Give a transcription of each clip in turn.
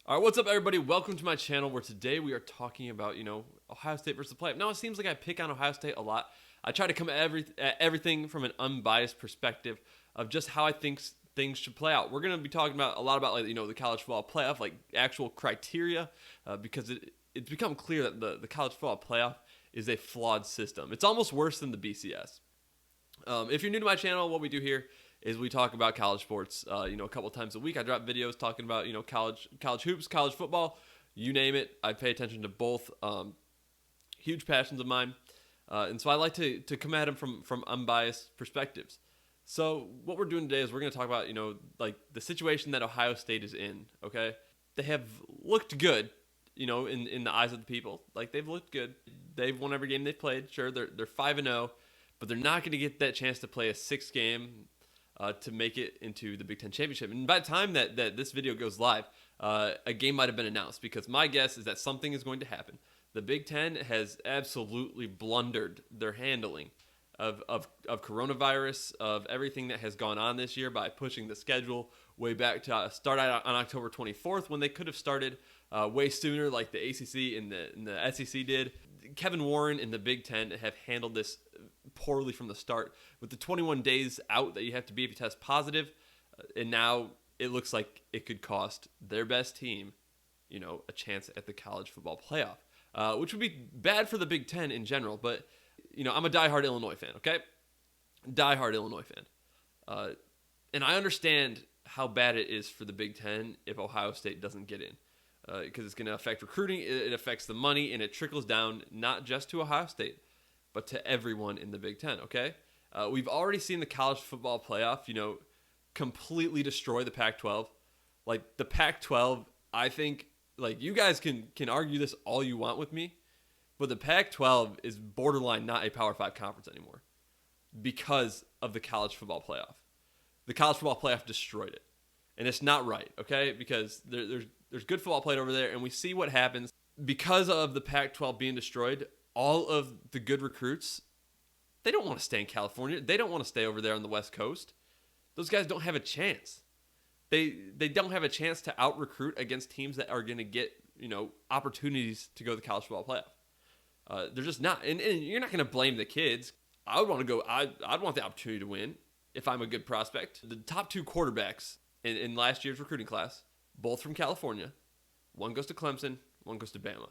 All right, what's up, everybody? Welcome to my channel where today we are talking about, Ohio State versus the playoff. Now, it seems like I pick on Ohio State a lot. I try to come at everything from an unbiased perspective of just how I think things should play out. We're going to be talking about a lot about, the college football playoff, like actual criteria, because it's become clear that the college football playoff is a flawed system. It's almost worse than the BCS. If you're new to my channel, what we do here is we talk about college sports, a couple times a week. I drop videos talking about, college hoops, college football, you name it. I pay attention to both. Huge passions of mine. And so I like to come at them from unbiased perspectives. So what we're doing today is we're going to talk about, the situation that Ohio State is in, okay? They have looked good, in the eyes of the people. Like, they've looked good. They've won every game they've played. Sure, they're 5-0, but they're not going to get that chance to play a sixth game to make it into the Big Ten Championship. And by the time that this video goes live, a game might have been announced, because my guess is that something is going to happen. The Big Ten has absolutely blundered their handling of coronavirus, of everything that has gone on this year by pushing the schedule way back to start out on October 24th, when they could have started way sooner, like the ACC and the SEC did. Kevin Warren and the Big Ten have handled this poorly from the start, with the 21 days out that you have to be if you test positive, and now it looks like it could cost their best team, a chance at the college football playoff, which would be bad for the Big Ten in general. But I'm a diehard Illinois fan, okay? Diehard Illinois fan, and I understand how bad it is for the Big Ten if Ohio State doesn't get in, because it's going to affect recruiting, it affects the money, and it trickles down not just to Ohio State, but to everyone in the Big Ten, okay? We've already seen the college football playoff, completely destroy the Pac-12. Like, the Pac-12, I think, like, you guys can argue this all you want with me, but the Pac-12 is borderline not a Power 5 conference anymore because of the college football playoff. The college football playoff destroyed it. And it's not right, okay? Because there's good football played over there, and we see what happens. Because of the Pac-12 being destroyed, all of the good recruits, they don't want to stay in California. They don't want to stay over there on the West Coast. Those guys don't have a chance. They don't have a chance to out-recruit against teams that are going to get, opportunities to go to the college football playoff. They're just not. And you're not going to blame the kids. I would want to go. I'd want the opportunity to win if I'm a good prospect. The top two quarterbacks in last year's recruiting class, both from California. One goes to Clemson, one goes to Bama.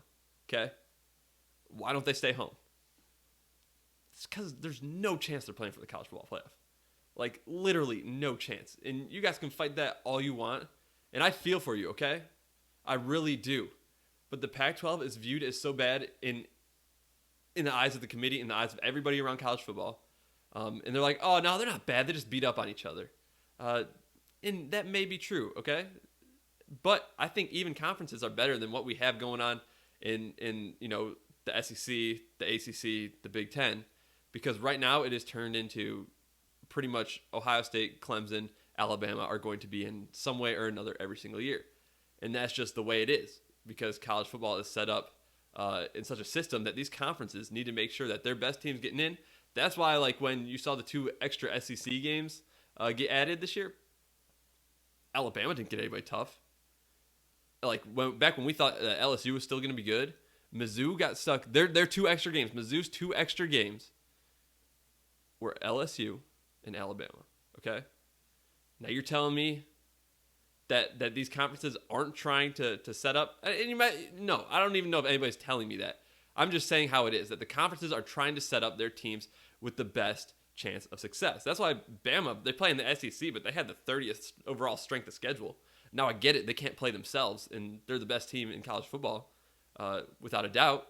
Okay? Why don't they stay home? It's because there's no chance they're playing for the college football playoff. Like, literally no chance. And you guys can fight that all you want. And I feel for you, okay? I really do. But the Pac-12 is viewed as so bad in the eyes of the committee, in the eyes of everybody around college football. And they're like, oh, no, they're not bad. They just beat up on each other. And that may be true, okay? But I think even conferences are better than what we have going on in the SEC, the ACC, the Big Ten, because right now it is turned into pretty much Ohio State, Clemson, Alabama are going to be in some way or another every single year. And that's just the way it is, because college football is set up in such a system that these conferences need to make sure that their best teams getting in. That's why, like, when you saw the 2 extra SEC games get added this year, Alabama didn't get anybody tough. Like, back when we thought LSU was still going to be good, Mizzou got stuck. Their 2 extra games, Mizzou's 2 extra games were LSU and Alabama, okay? Now you're telling me that these conferences aren't trying to set up, and you might, no, I don't even know if anybody's telling me that. I'm just saying how it is, that the conferences are trying to set up their teams with the best chance of success. That's why Bama, they play in the SEC, but they had the 30th overall strength of schedule. Now I get it, they can't play themselves, and they're the best team in college football. Without a doubt.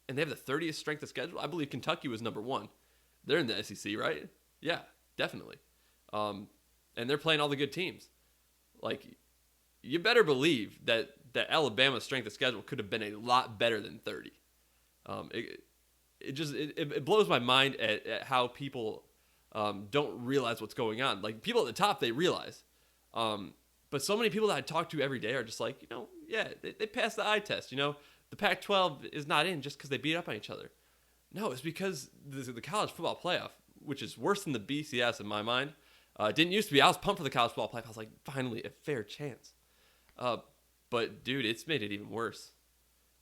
And they have the 30th strength of schedule. I believe Kentucky was number 1. They're in the SEC, right? Yeah, definitely. And they're playing all the good teams. Like, you better believe that Alabama's strength of schedule could have been a lot better than 30. It blows my mind at how people don't realize what's going on. Like, people at the top, they realize. But so many people that I talk to every day are just like, yeah, they passed the eye test. The Pac-12 is not in just because they beat up on each other. No, it's because the college football playoff, which is worse than the BCS in my mind, didn't used to be. I was pumped for the college football playoff. I was like, finally, a fair chance. Uh, but dude, it's made it even worse.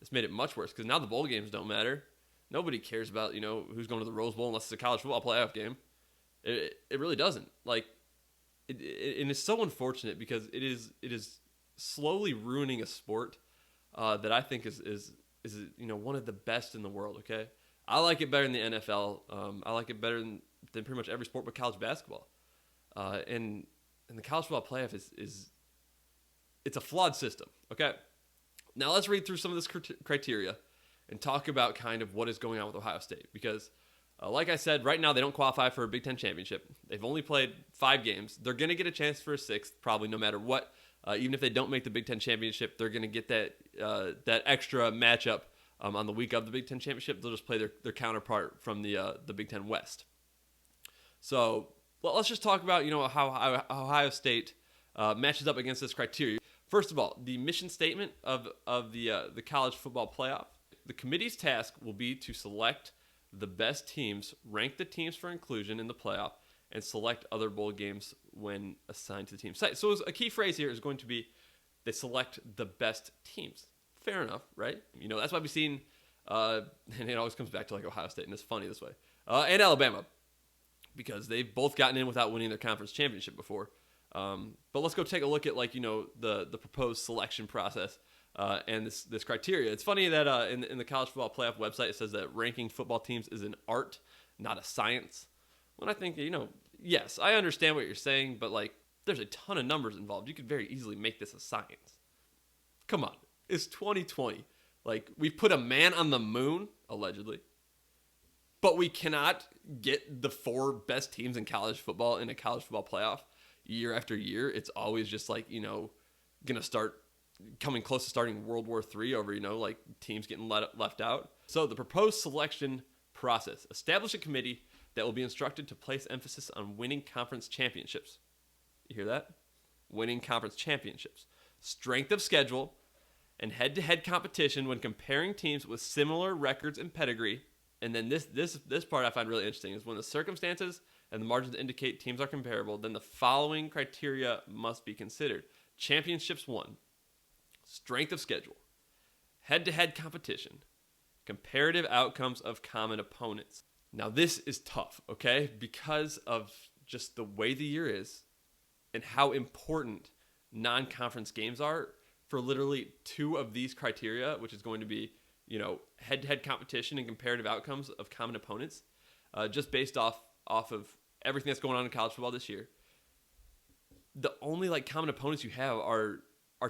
It's made it much worse because now the bowl games don't matter. Nobody cares about who's going to the Rose Bowl unless it's a college football playoff game. It really doesn't. Like, and it's so unfortunate because it is slowly ruining a sport that I think is one of the best in the world. Okay, I like it better than the NFL. I like it better than pretty much every sport but college basketball. And the college football playoff is it's a flawed system. Okay, now let's read through some of this criteria and talk about kind of what is going on with Ohio State because. Like I said, right now they don't qualify for a Big Ten championship. They've only played 5 games. They're going to get a chance for a 6th, probably no matter what. Even if they don't make the Big Ten championship, they're going to get that extra matchup on the week of the Big Ten championship. They'll just play their counterpart from the Big Ten West. So let's just talk about how Ohio State matches up against this criteria. First of all, the mission statement of the college football playoff. The committee's task will be to select the best teams, rank the teams for inclusion in the playoff, and select other bowl games when assigned to the team site. So a key phrase here is going to be they select the best teams. Fair enough, right? That's why we've seen, and it always comes back to like Ohio State, and it's funny this way, and Alabama, because they've both gotten in without winning their conference championship before. But let's go take a look at the proposed selection process. And this criteria. It's funny that in the college football playoff website it says that ranking football teams is an art, not a science. When I think yes, I understand what you're saying, but there's a ton of numbers involved. You could very easily make this a science. Come on, it's 2020. We've put a man on the moon allegedly, but we cannot get the 4 best teams in college football in a college football playoff year after year. It's always just gonna start coming close to starting World War III over, teams getting left out. So the proposed selection process. Establish a committee that will be instructed to place emphasis on winning conference championships. You hear that? Winning conference championships. Strength of schedule and head-to-head competition when comparing teams with similar records and pedigree. And then this part I find really interesting is when the circumstances and the margins indicate teams are comparable, then the following criteria must be considered. Championships won. Strength of schedule, head-to-head competition, comparative outcomes of common opponents. Now this is tough, okay? Because of just the way the year is and how important non-conference games are for literally 2 of these criteria, which is going to be, head-to-head competition and comparative outcomes of common opponents, just based off of everything that's going on in college football this year. The only common opponents you have are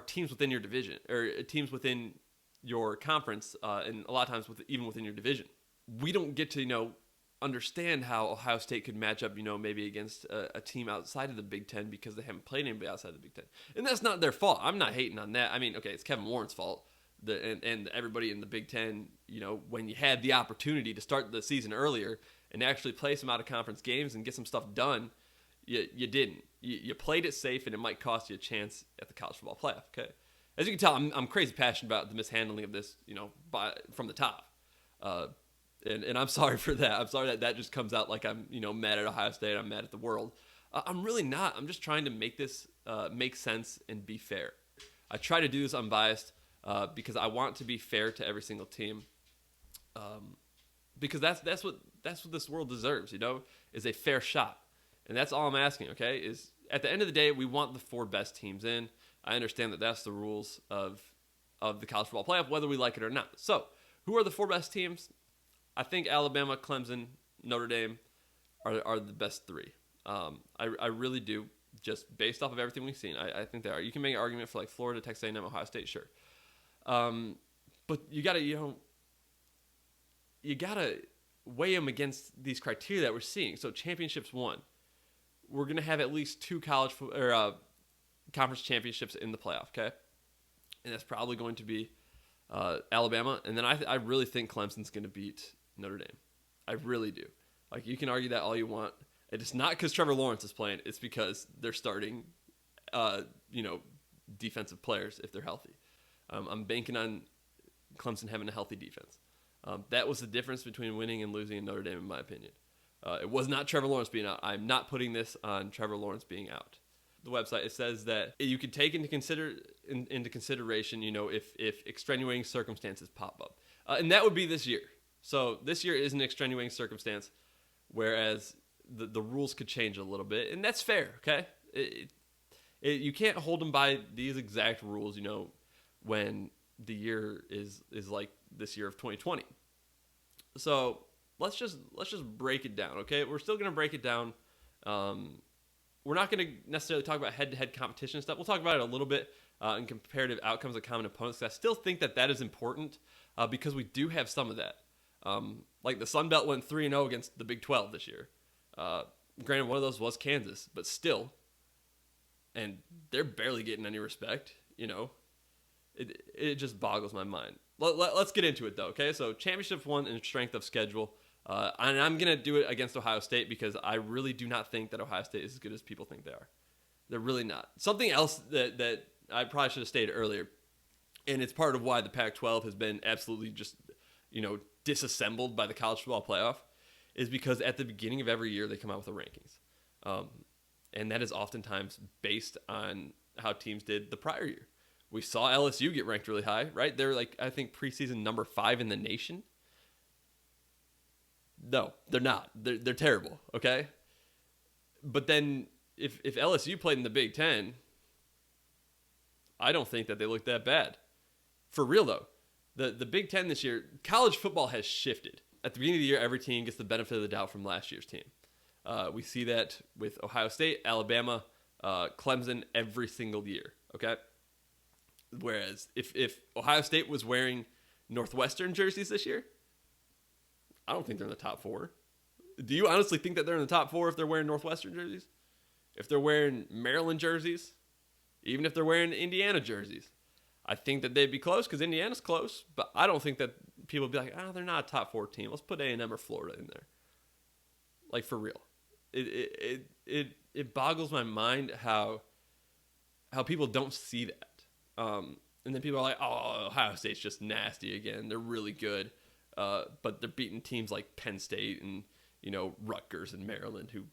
teams within your division or teams within your conference, and a lot of times even within your division. We don't get to understand how Ohio State could match up maybe against a team outside of the Big Ten because they haven't played anybody outside the Big Ten, and that's not their fault. I'm not hating on that. I mean, okay, it's Kevin Warren's fault. And everybody in the Big Ten, when you had the opportunity to start the season earlier and actually play some out of conference games and get some stuff done, you didn't. You played it safe, and it might cost you a chance at the college football playoff. Okay, as you can tell, I'm crazy passionate about the mishandling of this, from the top, and I'm sorry for that. I'm sorry that just comes out like I'm, mad at Ohio State. I'm mad at the world. I'm really not. I'm just trying to make this make sense and be fair. I try to do this unbiased because I want to be fair to every single team. Because that's what this world deserves. Is a fair shot. And that's all I'm asking, okay, is at the end of the day, we want the 4 best teams in. I understand that that's the rules of the college football playoff, whether we like it or not. So, who are the 4 best teams? I think Alabama, Clemson, Notre Dame are the best 3. I really do, just based off of everything we've seen. I think they are. You can make an argument for Florida, Texas A&M, Ohio State, sure. But you got to weigh them against these criteria that we're seeing. So, championships won. We're going to have at least 2 conference championships in the playoff, okay? And that's probably going to be Alabama. And then I really think Clemson's going to beat Notre Dame. I really do. You can argue that all you want. It's not because Trevor Lawrence is playing. It's because they're starting, defensive players if they're healthy. I'm banking on Clemson having a healthy defense. That was the difference between winning and losing in Notre Dame, in my opinion. It was not Trevor Lawrence being out. I'm not putting this on Trevor Lawrence being out. The website, it says that you can take into into consideration, if extenuating circumstances pop up. And that would be this year. So this year is an extenuating circumstance, whereas the rules could change a little bit, and that's fair, okay? You can't hold them by these exact rules, when the year is like this year of 2020. So let's just break it down, okay? We're still going to break it down. We're not going to necessarily talk about head-to-head competition stuff. We'll talk about it a little bit in comparative outcomes of common opponents. I still think that is important because we do have some of that. Like the Sun Belt went 3-0 against the Big 12 this year. Granted, one of those was Kansas, but still. And they're barely getting any respect, It just boggles my mind. Let's get into it, though, okay? So championship one and strength of schedule. And I'm going to do it against Ohio State because I really do not think that Ohio State is as good as people think they are. They're really not. Something else that I probably should have stated earlier, and it's part of why the Pac-12 has been absolutely just, disassembled by the college football playoff, is because at the beginning of every year they come out with the rankings. And that is oftentimes based on how teams did the prior year. We saw LSU get ranked really high, right? They're I think preseason number 5 in the nation. No, they're not. They're terrible, okay? But then if LSU played in the Big Ten, I don't think that they look that bad. For real, though, the Big Ten this year, college football has shifted. At the beginning of the year, every team gets the benefit of the doubt from last year's team. We see that with Ohio State, Alabama, Clemson every single year, okay? Whereas if Ohio State was wearing Northwestern jerseys this year, I don't think they're in the top 4. Do you honestly think that they're in the top 4 if they're wearing Northwestern jerseys? If they're wearing Maryland jerseys? Even if they're wearing Indiana jerseys? I think that they'd be close because Indiana's close, but I don't think that people would be like, they're not a top 4 team. Let's put A&M or Florida in there. Like, for real. It boggles my mind how people don't see that. And then people are like, Ohio State's just nasty again. They're really good. But they're beating teams like Penn State and, Rutgers and Maryland, who,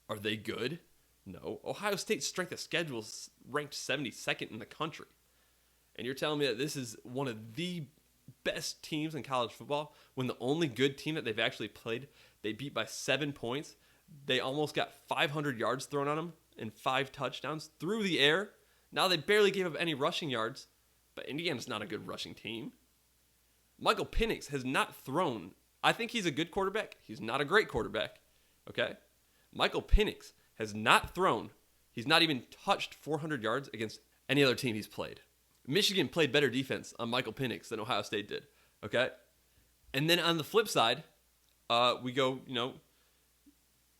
are they good? No. Ohio State's strength of schedule is ranked 72nd in the country. And you're telling me that this is one of the best teams in college football when the only good team that they've actually played, they beat by 7 points. They almost got 500 yards thrown on them and 5 touchdowns through the air. Now they barely gave up any rushing yards, but Indiana's not a good rushing team. Michael Penix has not thrown. I think he's a good quarterback. He's not a great quarterback, okay? Michael Penix has not thrown. He's not even touched 400 yards against any other team he's played. Michigan played better defense on Michael Penix than Ohio State did, okay? And then on the flip side, we go,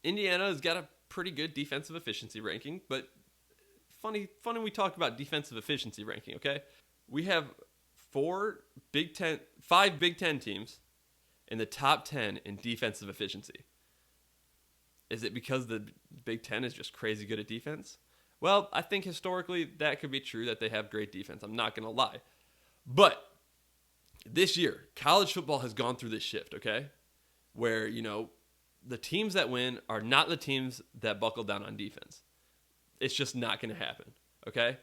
Indiana has got a pretty good defensive efficiency ranking, but funny we talk about defensive efficiency ranking, okay? We have 5 Big Ten teams in the top 10 in defensive efficiency. Is it because the Big Ten is just crazy good at defense? Well, I think historically that could be true that they have great defense. I'm not going to lie. But this year, college football has gone through this shift, okay? Where, the teams that win are not the teams that buckle down on defense. It's just not going to happen, okay?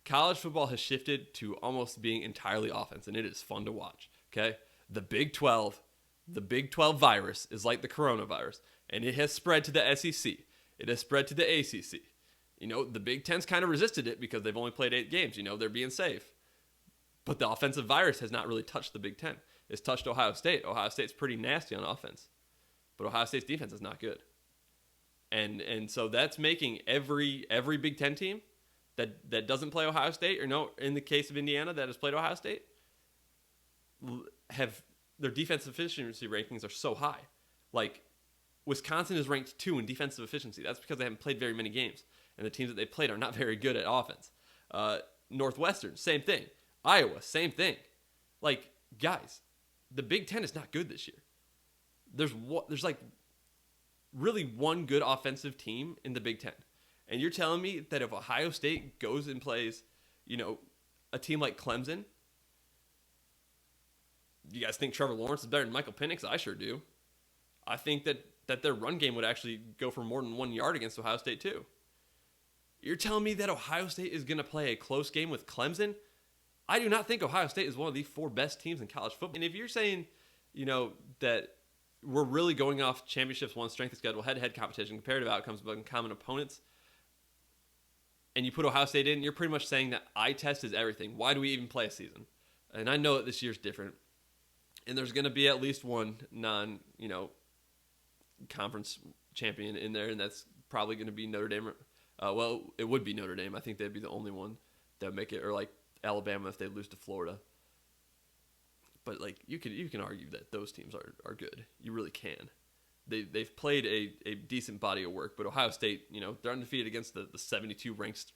College football has shifted to almost being entirely offense, and it is fun to watch, okay? The Big 12 virus is like the coronavirus, and it has spread to the SEC. It has spread to the ACC. The Big Ten's kind of resisted it because they've only played 8 games. They're being safe. But the offensive virus has not really touched the Big Ten. It's touched Ohio State. Ohio State's pretty nasty on offense. But Ohio State's defense is not good. And so that's making every Big Ten team that doesn't play Ohio State, or in the case of Indiana that has played Ohio State, have their defensive efficiency rankings are so high. Like, Wisconsin is ranked 2 in defensive efficiency. That's because they haven't played very many games. And the teams that they played are not very good at offense. Northwestern, same thing. Iowa, same thing. Like, guys, the Big Ten is not good this year. There's like really one good offensive team in the Big Ten. And you're telling me that if Ohio State goes and plays, a team like Clemson, you guys think Trevor Lawrence is better than Michael Penix? I sure do. I think that their run game would actually go for more than 1 yard against Ohio State too. You're telling me that Ohio State is going to play a close game with Clemson? I do not think Ohio State is one of the 4 best teams in college football. And if you're saying, that we're really going off championships, one strength of schedule, head-to-head competition, comparative outcomes, but common opponents, and you put Ohio State in, you're pretty much saying that eye test is everything. Why do we even play a season? And I know that this year's different. And there's going to be at least one conference champion in there, and that's probably going to be Notre Dame. It would be Notre Dame. I think they'd be the only one that would make it, or like Alabama if they lose to Florida. But like you can argue that those teams are good. You really can. They've played a decent body of work, but Ohio State, they're undefeated against the 72 ranked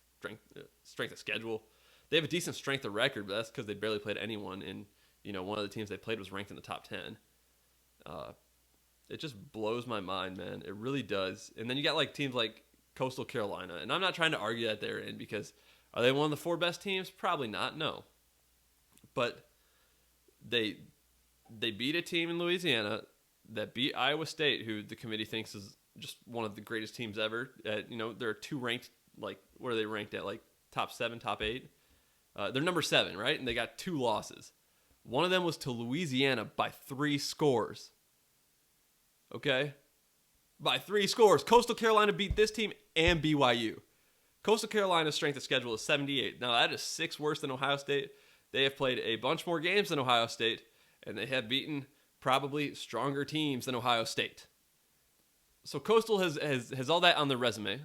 strength of schedule. They have a decent strength of record, but that's because they barely played anyone. And one of the teams they played was ranked in the top 10. It just blows my mind, man. It really does. And then you got like teams like Coastal Carolina, and I'm not trying to argue that they're in, because are they one of the 4 best teams? Probably not. No, but they beat a team in Louisiana that beat Iowa State, who the committee thinks is just one of the greatest teams ever. There are 2 ranked, like, what are they ranked at? Like top 7, top 8. They're number 7, right? And they got 2 losses. One of them was to Louisiana by 3 scores. Okay? By 3 scores. Coastal Carolina beat this team and BYU. Coastal Carolina's strength of schedule is 78. Now, that is 6 worse than Ohio State. They have played a bunch more games than Ohio State, and they have beaten probably stronger teams than Ohio State. So Coastal has all that on their resume,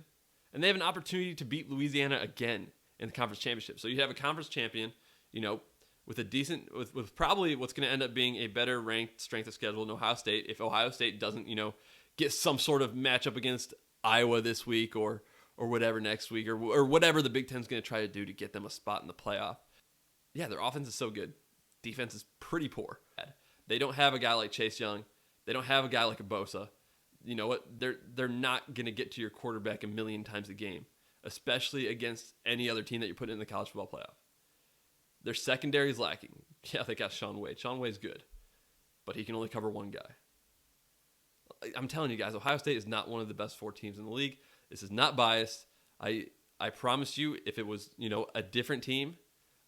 and they have an opportunity to beat Louisiana again in the conference championship. So you have a conference champion, with a decent, with probably what's going to end up being a better ranked strength of schedule than Ohio State. If Ohio State doesn't, get some sort of matchup against Iowa this week or whatever next week, or whatever the Big Ten's going to try to do to get them a spot in the playoff. Yeah, their offense is so good. Defense is pretty poor. They don't have a guy like Chase Young. They don't have a guy like a Bosa. You know what? They're not going to get to your quarterback a million times a game, especially against any other team that you put in the college football playoff. Their secondary is lacking. Yeah, they got Shaun Wade. Shaun Wade's good, but he can only cover one guy. I'm telling you guys, Ohio State is not one of the best 4 teams in the league. This is not biased. I promise you, if it was, a different team,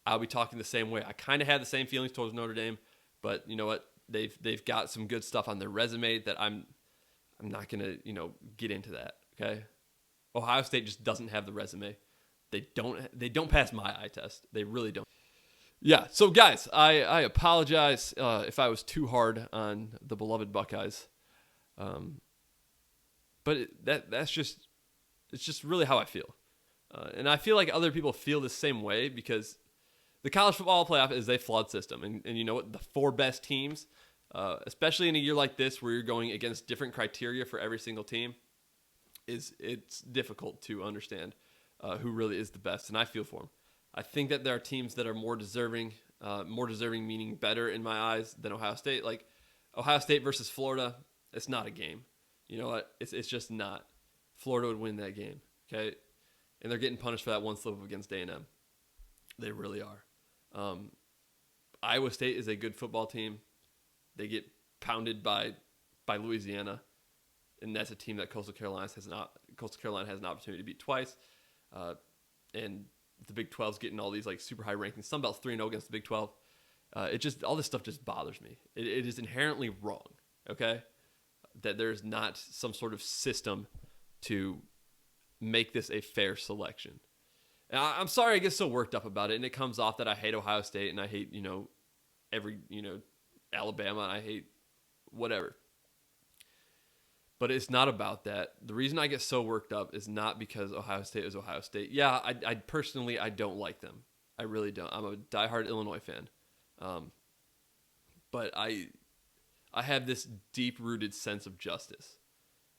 I'll be talking the same way. I kind of had the same feelings towards Notre Dame, but you know what? They've got some good stuff on their resume that I'm not gonna get into that. Okay, Ohio State just doesn't have the resume. They don't pass my eye test. They really don't. Yeah. So guys, I apologize if I was too hard on the beloved Buckeyes, but it's just really how I feel, and I feel like other people feel the same way because the college football playoff is a flawed system. And you know what? The 4 best teams, especially in a year like this where you're going against different criteria for every single team, it's difficult to understand who really is the best. And I feel for them. I think that there are teams that are more deserving meaning better in my eyes than Ohio State. Like Ohio State versus Florida, it's not a game. You know what? It's just not. Florida would win that game, okay? And they're getting punished for that one slip up against A&M. They really are. Iowa State is a good football team. They get pounded by Louisiana, and that's a team that Coastal Carolina has an opportunity to beat twice. And the Big 12's getting all these like super high rankings. Sun Belt's 3-0 against the Big 12. All this stuff just bothers me. It is inherently wrong. Okay, that there's not some sort of system to make this a fair selection. And I'm sorry I get so worked up about it, and it comes off that I hate Ohio State and I hate, every, Alabama, and I hate whatever. But it's not about that. The reason I get so worked up is not because Ohio State is Ohio State. Yeah, I personally don't like them. I really don't. I'm a diehard Illinois fan. But I have this deep-rooted sense of justice,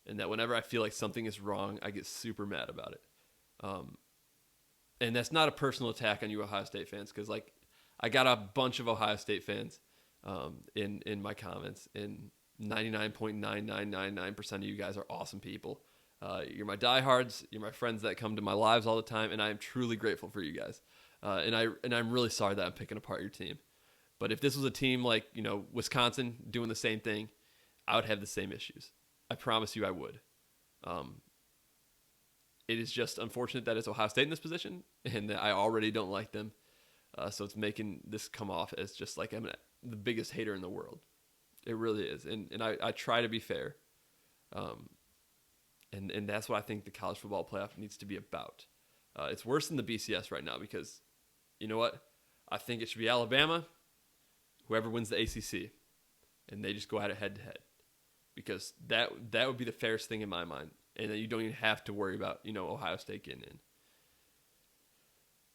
and that whenever I feel like something is wrong, I get super mad about it. And that's not a personal attack on you Ohio State fans, because like I got a bunch of Ohio State fans in my comments, and 99.9999% of you guys are awesome people. You're my diehards. You're my friends that come to my lives all the time, and I am truly grateful for you guys. And I'm really sorry that I'm picking apart your team. But if this was a team like Wisconsin doing the same thing, I would have the same issues. I promise you I would. It is just unfortunate that it's Ohio State in this position, and that I already don't like them. So it's making this come off as just like I'm the biggest hater in the world. It really is, and I try to be fair, and that's what I think the college football playoff needs to be about. It's worse than the BCS right now because, you know what? I think it should be Alabama, whoever wins the ACC, and they just go at it head to head, because that would be the fairest thing in my mind, and then you don't even have to worry about Ohio State getting in.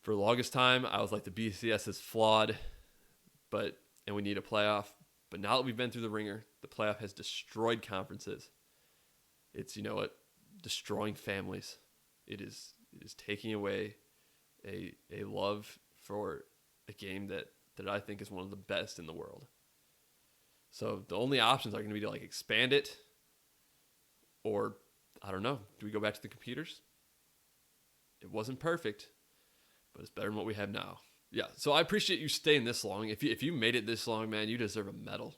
For the longest time, I was like, the BCS is flawed, and we need a playoff. But now that we've been through the ringer, the playoff has destroyed conferences. It's, destroying families. It is taking away a love for a game that I think is one of the best in the world. So the only options are going to be to expand it, or I don't know, do we go back to the computers? It wasn't perfect, but it's better than what we have now. Yeah, so I appreciate you staying this long. If you made it this long, man, you deserve a medal.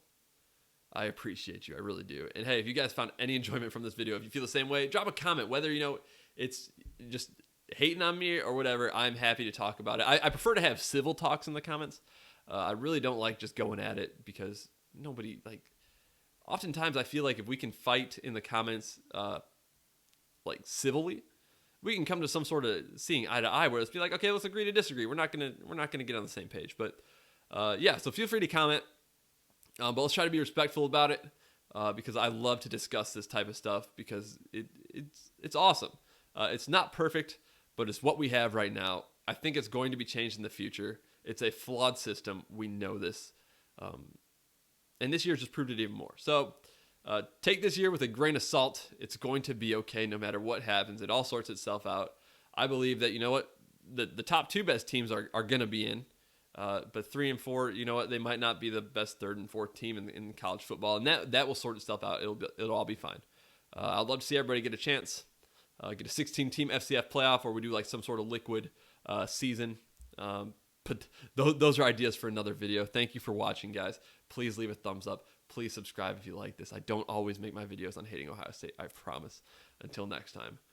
I appreciate you. I really do. And hey, if you guys found any enjoyment from this video, if you feel the same way, drop a comment. Whether, it's just hating on me or whatever, I'm happy to talk about it. I prefer to have civil talks in the comments. I really don't like just going at it, because nobody, oftentimes I feel like if we can fight in the comments, civilly, we can come to some sort of seeing eye to eye, where it's be like, okay, let's agree to disagree. We're not gonna get on the same page. But yeah, so feel free to comment. But let's try to be respectful about it, because I love to discuss this type of stuff, because it's awesome. It's not perfect, but it's what we have right now. I think it's going to be changed in the future. It's a flawed system. We know this. And this year just proved it even more. So take this year with a grain of salt. It's going to be okay no matter what happens. It all sorts itself out. I believe that, the top two best teams are going to be in. But 3 and 4, they might not be the best 3rd and 4th team in college football. And that will sort itself out. It'll all be fine. I'd love to see everybody get a chance. Get a 16-team FCF playoff, or we do some sort of liquid season. But those are ideas for another video. Thank you for watching, guys. Please leave a thumbs up. Please subscribe if you like this. I don't always make my videos on hating Ohio State, I promise. Until next time.